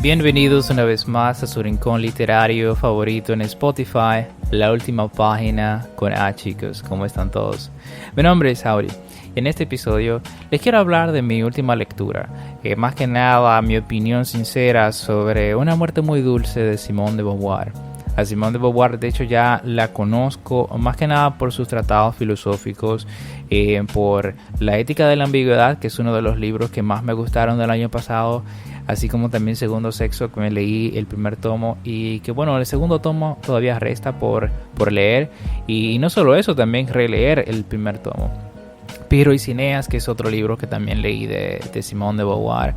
Bienvenidos una vez más a su rincón literario favorito en Spotify, La Última Página con A, chicos. ¿Cómo están todos? Mi nombre es Auri. En este episodio les quiero hablar de mi última lectura, más que nada mi opinión sincera sobre Una muerte muy dulce de Simone de Beauvoir. A Simone de Beauvoir, de hecho, ya la conozco más que nada por sus tratados filosóficos, por La ética de la ambigüedad, que es uno de los libros que más me gustaron del año pasado, así como también Segundo Sexo, que me leí el primer tomo y que bueno, el segundo tomo todavía resta por leer, y no solo eso, también releer el primer tomo. Pirro y Cineas, que es otro libro que también leí de Simone de Beauvoir,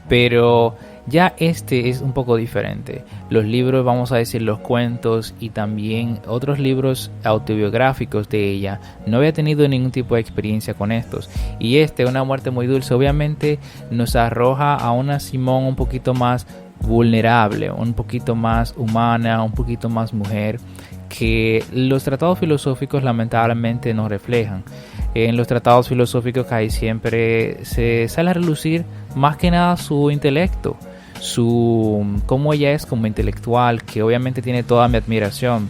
pero ya este es un poco diferente. Los libros, vamos a decir, los cuentos y también otros libros autobiográficos de ella, no había tenido ningún tipo de experiencia con estos. Y Una muerte muy dulce, obviamente nos arroja a una Simone un poquito más vulnerable, un poquito más humana, un poquito más mujer, que los tratados filosóficos lamentablemente no reflejan. En los tratados filosóficos casi siempre se sale a relucir más que nada su intelecto, cómo ella es como intelectual, que obviamente tiene toda mi admiración.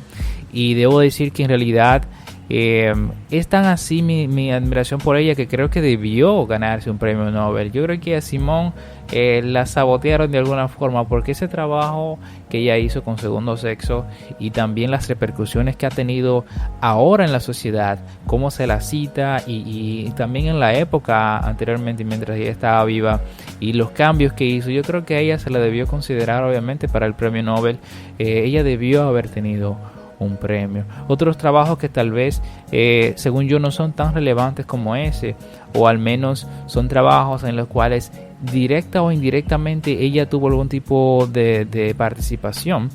Y debo decir que en realidad es tan así mi admiración por ella que creo que debió ganarse un premio Nobel. Yo creo que a Simone la sabotearon de alguna forma, porque ese trabajo que ella hizo con Segundo Sexo y también las repercusiones que ha tenido ahora en la sociedad, cómo se la cita y también en la época anteriormente mientras ella estaba viva, y los cambios que hizo, yo creo que a ella se la debió considerar obviamente para el premio Nobel. Ella debió haber tenido un premio. Otros trabajos que tal vez según yo no son tan relevantes como ese, o al menos son trabajos en los cuales directa o indirectamente ella tuvo algún tipo de participación,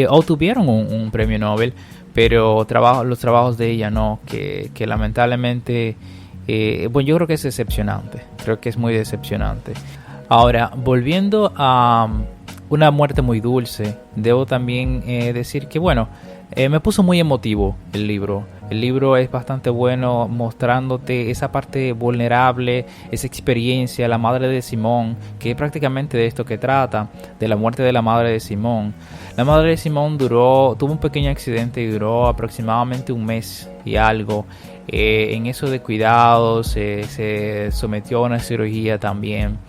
obtuvieron un premio Nobel, pero los trabajos de ella no, que lamentablemente bueno, yo creo que es decepcionante, creo que es muy decepcionante. Ahora, volviendo a Una muerte muy dulce, debo también decir que bueno, me puso muy emotivo el libro. El libro es bastante bueno, mostrándote esa parte vulnerable, esa experiencia, la madre de Simone, que es prácticamente de esto que trata, de la muerte de la madre de Simone. La madre de Simone tuvo un pequeño accidente y duró aproximadamente un mes y algo. En eso de cuidados, se sometió a una cirugía también.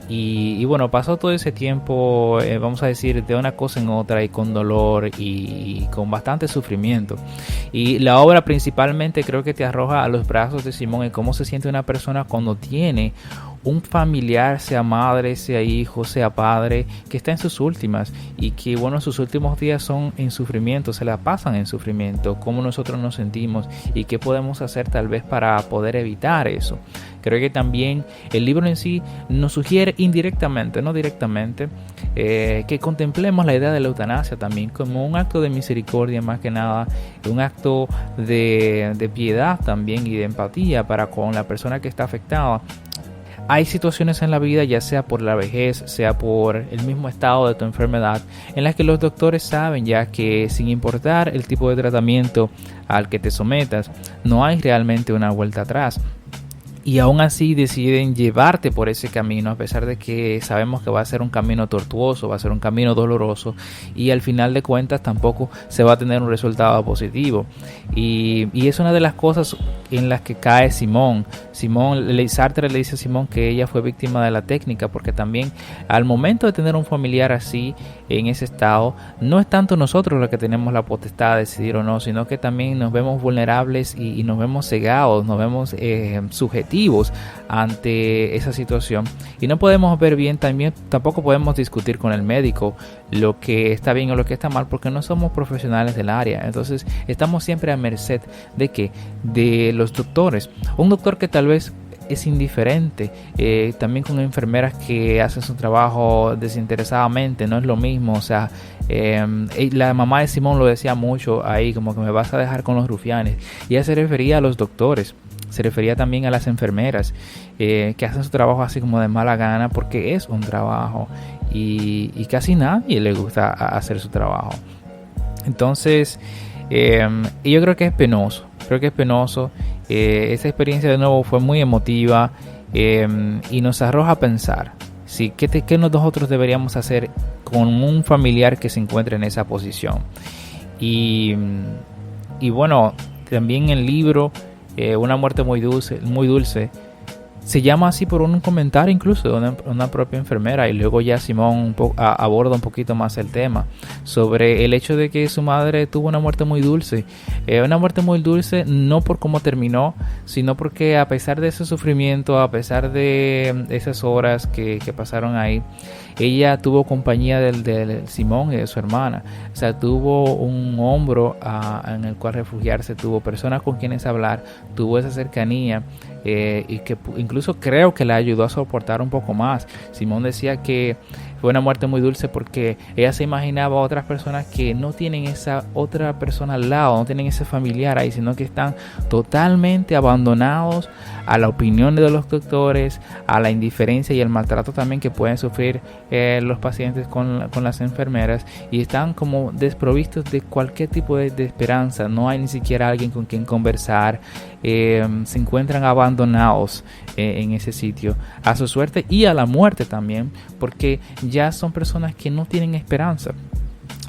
Y bueno, pasó todo ese tiempo, vamos a decir, de una cosa en otra, y con dolor y con bastante sufrimiento. Y la obra principalmente creo que te arroja a los brazos de Simone, y cómo se siente una persona cuando tiene un familiar, sea madre, sea hijo, sea padre, que está en sus últimas, y que bueno, sus últimos días son en sufrimiento, se la pasan en sufrimiento, cómo nosotros nos sentimos y qué podemos hacer tal vez para poder evitar eso. Creo que también el libro en sí nos sugiere indirectamente, no directamente, que contemplemos la idea de la eutanasia también como un acto de misericordia, más que nada un acto de piedad también y de empatía para con la persona que está afectada. Hay situaciones en la vida, ya sea por la vejez, sea por el mismo estado de tu enfermedad, en las que los doctores saben ya que sin importar el tipo de tratamiento al que te sometas, no hay realmente una vuelta atrás. Y aún así deciden llevarte por ese camino, a pesar de que sabemos que va a ser un camino tortuoso, va a ser un camino doloroso, y al final de cuentas tampoco se va a tener un resultado positivo. Y es una de las cosas en las que cae Simone. Sartre le dice a Simone que ella fue víctima de la técnica, porque también al momento de tener un familiar así, en ese estado, no es tanto nosotros los que tenemos la potestad de decidir o no, sino que también nos vemos vulnerables y nos vemos cegados, nos vemos subjetivos ante esa situación, y no podemos ver bien, tampoco podemos discutir con el médico lo que está bien o lo que está mal, porque no somos profesionales del área. Entonces estamos siempre a merced de los doctores. Un doctor que tal vez es indiferente, también con enfermeras que hacen su trabajo desinteresadamente, no es lo mismo. O sea, la mamá de Simone lo decía mucho ahí, como que me vas a dejar con los rufianes, y ella se refería a los doctores, se refería también a las enfermeras, que hacen su trabajo así como de mala gana, porque es un trabajo y casi nadie le gusta hacer su trabajo. Entonces yo creo que es penoso, esa experiencia de nuevo fue muy emotiva, y nos arroja a pensar Sí, ¿qué nosotros deberíamos hacer con un familiar que se encuentre en esa posición? Y bueno, también el libro Una muerte muy dulce, se llama así por un comentario incluso de una propia enfermera, y luego ya Simón aborda un poquito más el tema sobre el hecho de que su madre tuvo una muerte muy dulce. Una muerte muy dulce no por cómo terminó, sino porque a pesar de ese sufrimiento, a pesar de esas horas que pasaron ahí, ella tuvo compañía del Simón y de su hermana. O sea, tuvo un hombro en el cual refugiarse, tuvo personas con quienes hablar, tuvo esa cercanía, y que incluso creo que la ayudó a soportar un poco más. Simón decía que fue una muerte muy dulce porque ella se imaginaba a otras personas que no tienen esa otra persona al lado, no tienen ese familiar ahí, sino que están totalmente abandonados a la opinión de los doctores, a la indiferencia y el maltrato también que pueden sufrir los pacientes con las enfermeras, y están como desprovistos de cualquier tipo de esperanza. No hay ni siquiera alguien con quien conversar. Se encuentran abandonados en ese sitio, a su suerte y a la muerte también, porque ya son personas que no tienen esperanza,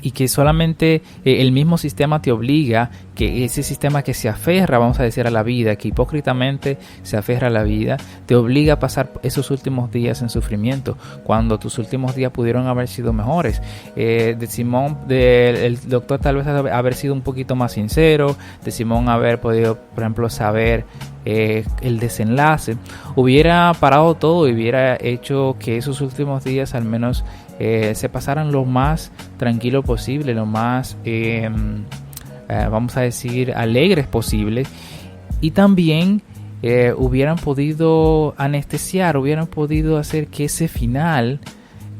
y que solamente el mismo sistema te obliga, que ese sistema que se aferra, vamos a decir, a la vida, que hipócritamente se aferra a la vida, te obliga a pasar esos últimos días en sufrimiento, cuando tus últimos días pudieron haber sido mejores. De Simón, el doctor tal vez haber sido un poquito más sincero, de Simón haber podido, por ejemplo, saber el desenlace, hubiera parado todo y hubiera hecho que esos últimos días al menos se pasaran lo más tranquilo posible, lo más vamos a decir alegres posible, y también hubieran podido anestesiar, hubieran podido hacer que ese final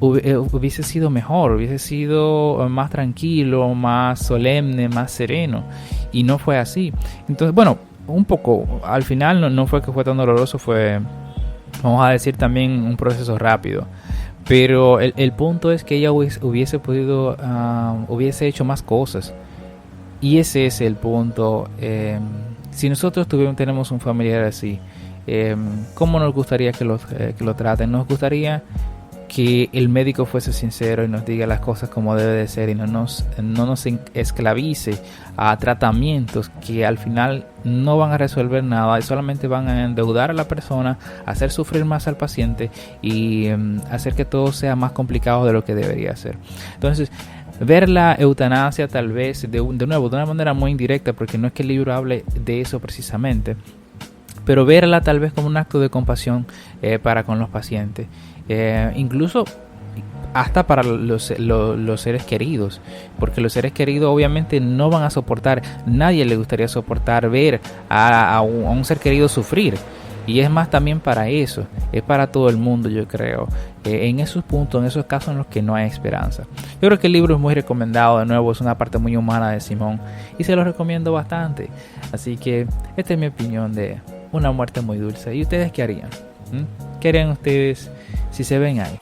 hubiese sido mejor, hubiese sido más tranquilo, más solemne, más sereno, y no fue así. Entonces, bueno, un poco, al final no fue que fue tan doloroso, fue, vamos a decir, también un proceso rápido. Pero el punto es que ella hubiese podido, hubiese hecho más cosas. Y ese es el punto. Si nosotros tenemos un familiar así, ¿cómo nos gustaría que lo traten? Nos gustaría que el médico fuese sincero y nos diga las cosas como debe de ser, y no nos esclavice a tratamientos que al final no van a resolver nada y solamente van a endeudar a la persona, hacer sufrir más al paciente y hacer que todo sea más complicado de lo que debería ser. Entonces, ver la eutanasia tal vez de nuevo de una manera muy indirecta, porque no es que el libro hable de eso precisamente, pero verla tal vez como un acto de compasión para con los pacientes, incluso hasta para los seres queridos, porque los seres queridos obviamente no van a soportar, nadie le gustaría soportar ver a un ser querido sufrir, y es más también para eso, es para todo el mundo, yo creo, en esos puntos, en esos casos en los que no hay esperanza. Yo creo que el libro es muy recomendado, de nuevo es una parte muy humana de Simón y se lo recomiendo bastante, así que esta es mi opinión de Una muerte muy dulce. ¿Y ustedes qué harían? ¿Qué harían ustedes si se ven ahí?